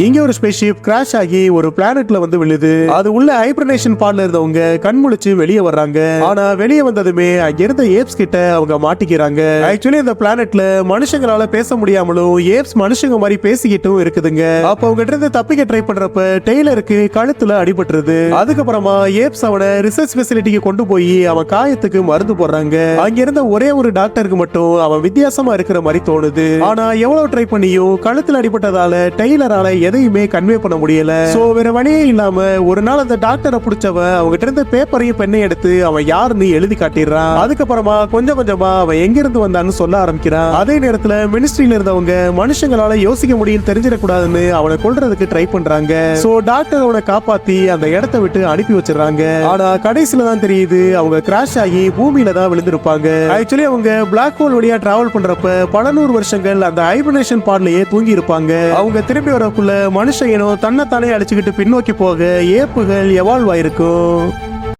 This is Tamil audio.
இங்க ஒரு ஸ்பேஸ்ஷிப் கிராஷ் ஆகி ஒரு பிளானட்ல வந்து விழுது. அது உள்ள ஹைபர்னேஷன் பாட்ல இருந்தவங்க கண் முழிச்சு வெளியே வர்றாங்க. ஆனா வெளியே வந்ததுமே அங்க இருந்த ஏப்ஸ் கிட்ட அவங்க மாட்டிக்கிறாங்க. ஆக்சுவலி இந்த பிளானட்ல மனுஷங்களால பேச முடியாமலும் ஏப்ஸ் மனுஷங்க மாதிரி பேசிக்கிட்டும் இருக்குதுங்க. அப்ப அவங்க இருந்து தப்பிக்க ட்ரை பண்றப்ப டெய்லருக்கு கழுத்துல அடிபட்டுருது. அதுக்கப்புறமா ஏப்ஸ் அவனை ரிசர்ச் ஃபெசிலிட்டிக்கு கொண்டு போய் அவன் காயத்துக்கு மருந்து போடுறாங்க. அங்க இருந்த ஒரே ஒரு டாக்டருக்கு மட்டும் அவன் வித்தியாசமா இருக்கிற மாதிரி தோணுது. ஆனா எவ்வளவு ட்ரை பண்ணியும் கழுத்துல அடிபட்டதால டெய்லரால எதையுமே கன்வே பண்ண முடியல. சோ வேற வழியே இல்லாம ஒரு நாள் அந்த டாக்டரை பிடிச்சவன் அவங்ககிட்ட இருந்த பேப்பரையும் பெண்ணையும் எடுத்து அவன் யாருன்னு எழுதி காட்டிடுறான். அதுக்கப்புறமா கொஞ்சம் கொஞ்சமா அவன் எங்க இருந்து வந்தான்னு சொல்ல ஆரம்பிக்கிறான். அதே நேரத்துல மினிஸ்ட்ரியில இருந்தவங்க மனுஷங்களால யோசிக்க முடியும் தெரிஞ்சிடக்கூடாதுன்னு அவனை கொல்றதுக்கு ட்ரை பண்றாங்க. சோ டாக்டர் அவனை காப்பாத்தி அந்த இடத்தை விட்டு அனுப்பி வச்சிடறாங்க. ஆனா கடைசியில தான் தெரியுது அவங்க கிராஷ் ஆகி பூமியில தான் விழுந்திருப்பாங்க. ஆக்சுவலி அவங்க பிளாக் ஹோல் வழியா டிராவல் பண்றப்ப பல நூறு வருஷங்கள் அந்த ஹைபர்னேஷன் பாட்லயே தூங்கி இருப்பாங்க. அவங்க திரும்பி வரக்குள்ள மனுஷ இனம் தன்னைத்தானே அழிச்சுக்கிட்டு பின்னோக்கி போக ஏப்புகள் எவால்வ் ஆயிருக்கும்.